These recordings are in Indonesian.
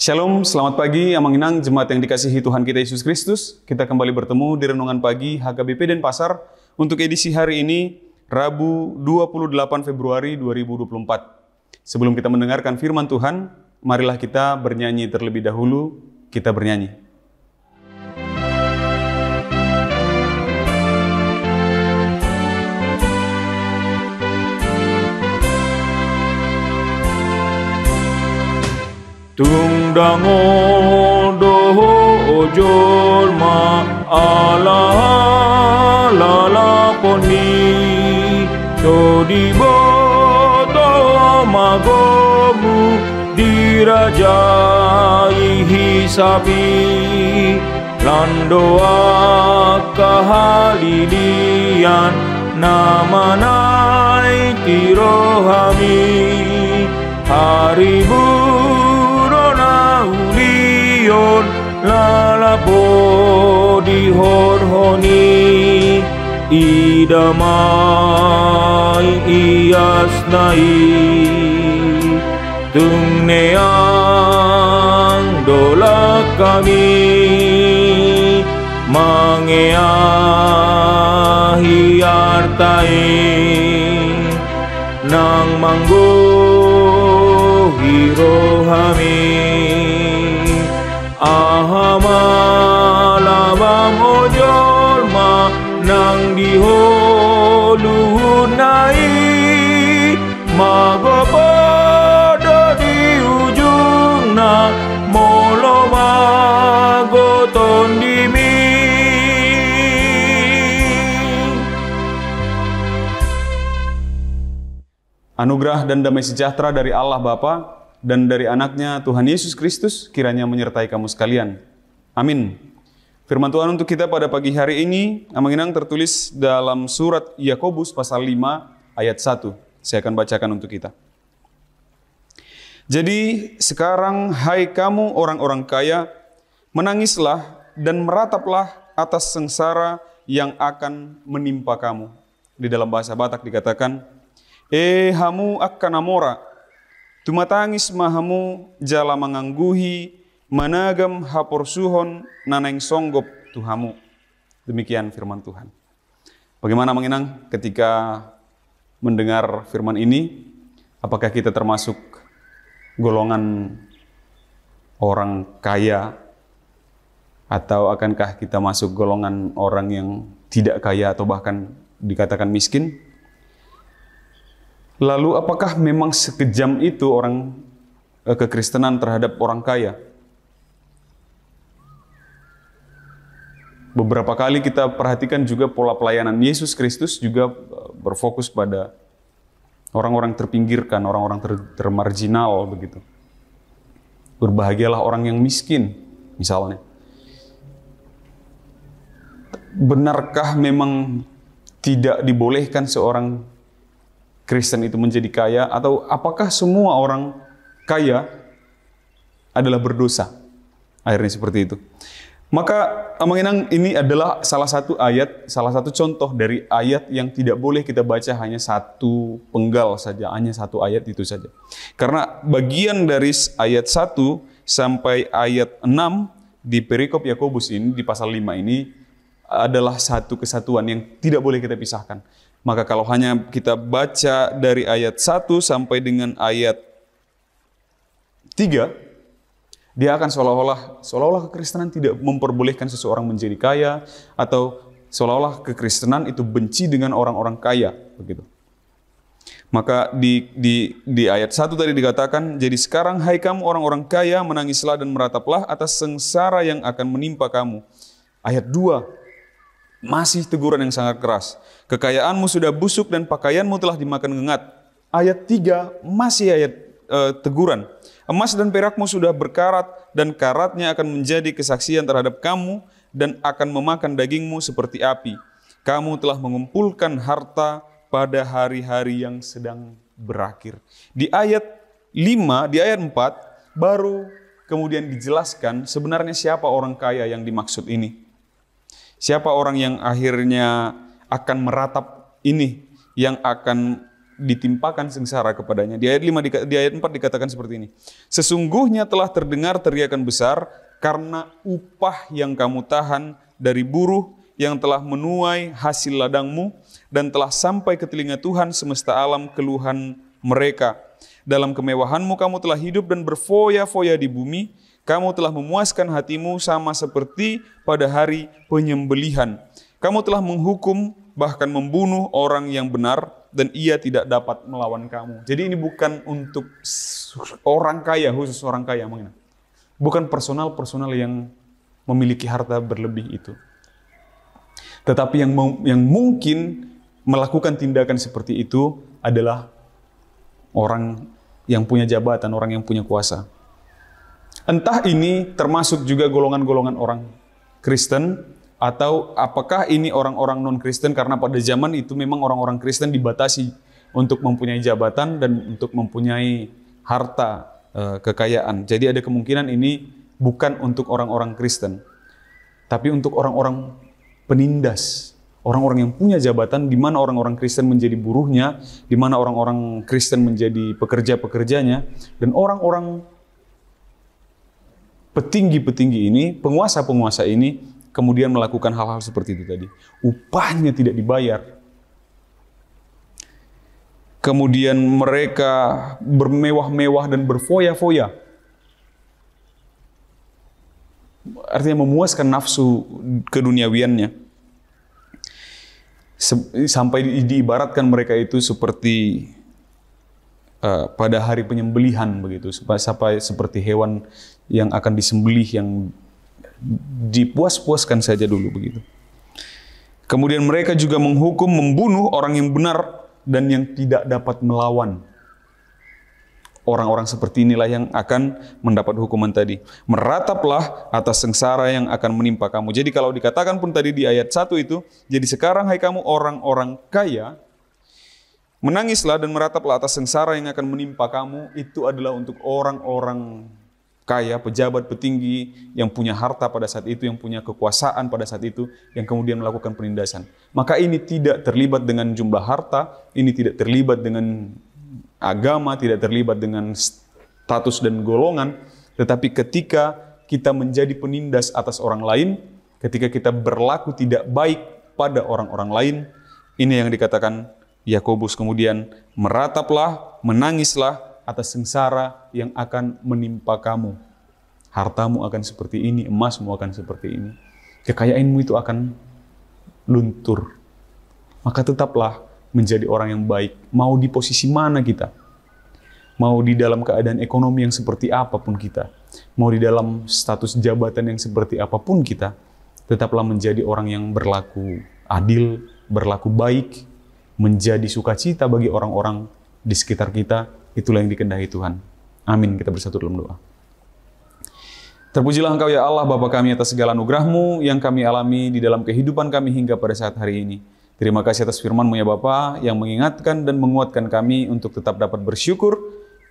Shalom, selamat pagi Amanginang, jemaat yang dikasihi Tuhan kita Yesus Kristus. Kita kembali bertemu di Renungan Pagi HKBP Denpasar untuk edisi hari ini, Rabu 28 Februari 2024. Sebelum kita mendengarkan firman Tuhan, marilah kita bernyanyi terlebih dahulu. Kita bernyanyi. Tungdango doho ojol ma ala la poni to di boto magomu dirajai hisabi landoa kahalilian namanai tirohami haribu ulion lalabo di horhoni idamai iasnai tungneang dola kami mangeahi artai nang manggo hirohami ahamalabang ojolma nang diholunai magopodo di ujung na molo magoton dimi. Anugerah dan damai sejahtera dari Allah Bapa dan dari anaknya Tuhan Yesus Kristus kiranya menyertai kamu sekalian. Amin. Firman Tuhan untuk kita pada pagi hari ini, Amanginang tertulis dalam surat Yakobus pasal 5 ayat 1. Saya akan bacakan untuk kita. Jadi sekarang hai kamu orang-orang kaya, menangislah dan merataplah atas sengsara yang akan menimpa kamu. Di dalam bahasa Batak dikatakan, hamu akan amora, tumatangis mahamu jala mangangguhi managam hapor suhon naneng songgop tuhamu. Demikian firman Tuhan. Bagaimana Manginang ketika mendengar firman ini? Apakah kita termasuk golongan orang kaya? Atau akankah kita masuk golongan orang yang tidak kaya atau bahkan dikatakan miskin? Lalu apakah memang sekejam itu orang kekristenan terhadap orang kaya? Beberapa kali kita perhatikan juga pola pelayanan Yesus Kristus juga berfokus pada orang-orang terpinggirkan, orang-orang termarginal begitu. Berbahagialah orang yang miskin, misalnya. Benarkah memang tidak dibolehkan seorang Kristen itu menjadi kaya, atau apakah semua orang kaya adalah berdosa? Akhirnya seperti itu. Maka Amanginang ini adalah salah satu ayat, salah satu contoh dari ayat yang tidak boleh kita baca hanya satu penggal saja, hanya satu ayat itu saja. Karena bagian dari ayat 1 sampai ayat 6 di perikop Yakobus ini, di pasal 5 ini adalah satu kesatuan yang tidak boleh kita pisahkan. Maka kalau hanya kita baca dari ayat 1 sampai dengan ayat 3, dia akan seolah-olah kekristenan tidak memperbolehkan seseorang menjadi kaya, atau seolah-olah kekristenan itu benci dengan orang-orang kaya, begitu. Maka di ayat 1 tadi dikatakan, jadi sekarang hai kamu orang-orang kaya, menangislah dan merataplah atas sengsara yang akan menimpa kamu. Ayat 2, masih teguran yang sangat keras. Kekayaanmu sudah busuk dan pakaianmu telah dimakan ngengat. Ayat 3 masih ayat teguran. Emas dan perakmu sudah berkarat dan karatnya akan menjadi kesaksian terhadap kamu dan akan memakan dagingmu seperti api. Kamu telah mengumpulkan harta pada hari-hari yang sedang berakhir. Di ayat 5, di ayat 4 baru kemudian dijelaskan sebenarnya siapa orang kaya yang dimaksud ini. Siapa orang yang akhirnya akan meratap ini, yang akan ditimpakan sengsara kepadanya. Di ayat 5, di ayat 4 dikatakan seperti ini. Sesungguhnya telah terdengar teriakan besar karena upah yang kamu tahan dari buruh yang telah menuai hasil ladangmu, dan telah sampai ke telinga Tuhan semesta alam keluhan mereka. Dalam kemewahanmu kamu telah hidup dan berfoya-foya di bumi. Kamu telah memuaskan hatimu sama seperti pada hari penyembelihan. Kamu telah menghukum, bahkan membunuh orang yang benar, dan ia tidak dapat melawan kamu. Jadi ini bukan untuk orang kaya, khusus orang kaya. Bukan personal yang memiliki harta berlebih itu. Tetapi yang mungkin melakukan tindakan seperti itu adalah orang yang punya jabatan, orang yang punya kuasa. Entah ini termasuk juga golongan-golongan orang Kristen, atau apakah ini orang-orang non-Kristen, karena pada zaman itu memang orang-orang Kristen dibatasi untuk mempunyai jabatan dan untuk mempunyai harta kekayaan. Jadi ada kemungkinan ini bukan untuk orang-orang Kristen, tapi untuk orang-orang penindas, orang-orang yang punya jabatan, di mana orang-orang Kristen menjadi buruhnya, di mana orang-orang Kristen menjadi pekerja-pekerjanya, dan orang-orang petinggi-petinggi ini, penguasa-penguasa ini, kemudian melakukan hal-hal seperti itu tadi. Upahnya tidak dibayar. Kemudian mereka bermewah-mewah dan berfoya-foya. Artinya memuaskan nafsu keduniawiannya. Sampai diibaratkan mereka itu seperti pada hari penyembelihan begitu, sampai seperti hewan yang akan disembelih, yang dipuas-puaskan saja dulu begitu. Kemudian mereka juga menghukum, membunuh orang yang benar dan yang tidak dapat melawan. Orang-orang seperti inilah yang akan mendapat hukuman tadi. Merataplah atas sengsara yang akan menimpa kamu. Jadi kalau dikatakan pun tadi di ayat 1 itu, jadi sekarang hai kamu orang-orang kaya, menangislah dan merataplah atas sengsara yang akan menimpa kamu. Itu adalah untuk orang-orang kaya, pejabat, petinggi, yang punya harta pada saat itu, yang punya kekuasaan pada saat itu, yang kemudian melakukan penindasan. Maka ini tidak terlibat dengan jumlah harta, ini tidak terlibat dengan agama, tidak terlibat dengan status dan golongan, tetapi ketika kita menjadi penindas atas orang lain, ketika kita berlaku tidak baik pada orang-orang lain, ini yang dikatakan Yakobus kemudian, merataplah, menangislah atas sengsara yang akan menimpa kamu. Hartamu akan seperti ini, emasmu akan seperti ini. Kekayaanmu itu akan luntur. Maka tetaplah menjadi orang yang baik. Mau di posisi mana kita? Mau di dalam keadaan ekonomi yang seperti apapun kita. Mau di dalam status jabatan yang seperti apapun kita. Tetaplah menjadi orang yang berlaku adil, berlaku baik, menjadi sukacita bagi orang-orang di sekitar kita. Itulah yang dikehendaki Tuhan. Amin. Kita bersatu dalam doa. Terpujilah Engkau ya Allah, Bapa kami, atas segala anugerah-Mu yang kami alami di dalam kehidupan kami hingga pada saat hari ini. Terima kasih atas firman-Mu ya Bapa, yang mengingatkan dan menguatkan kami untuk tetap dapat bersyukur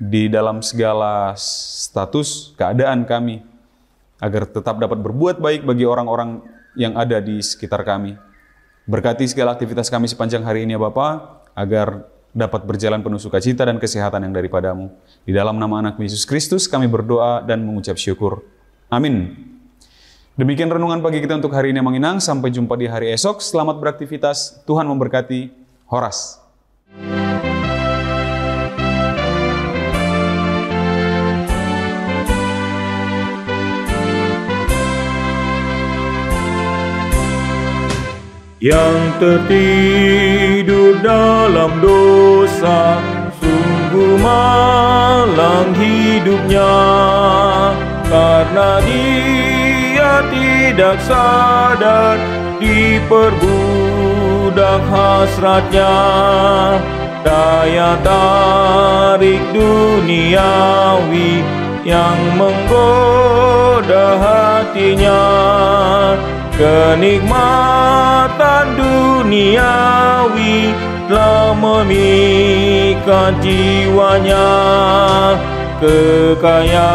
di dalam segala status keadaan kami, agar tetap dapat berbuat baik bagi orang-orang yang ada di sekitar kami. Berkati segala aktivitas kami sepanjang hari ini ya Bapa, agar dapat berjalan penuh sukacita dan kesehatan yang daripada-Mu. Di dalam nama anak Yesus Kristus kami berdoa dan mengucap syukur. Amin. Demikian renungan pagi kita untuk hari ini yang menginang. Sampai jumpa di hari esok. Selamat beraktivitas. Tuhan memberkati. Horas. Yang tertidur dalam dosa, sungguh malang hidupnya, karena dia tidak sadar diperbudak hasratnya. Daya tarik duniawi yang menggoda hatinya, kenikmatan duniawi telah memikat jiwanya. Kekayaan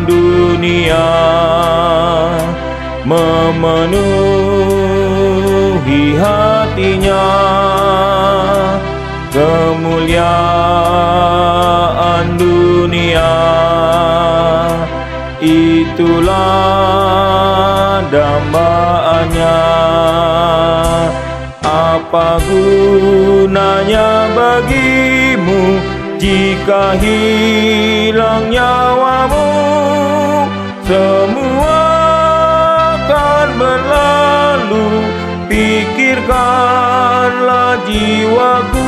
dunia memenuhi penuhi hatinya. Kemuliaan dunia itulah dambaannya. Apa gunanya bagimu jika hilang nyawamu? Semua akan berlalu, pikirkanlah jiwaku.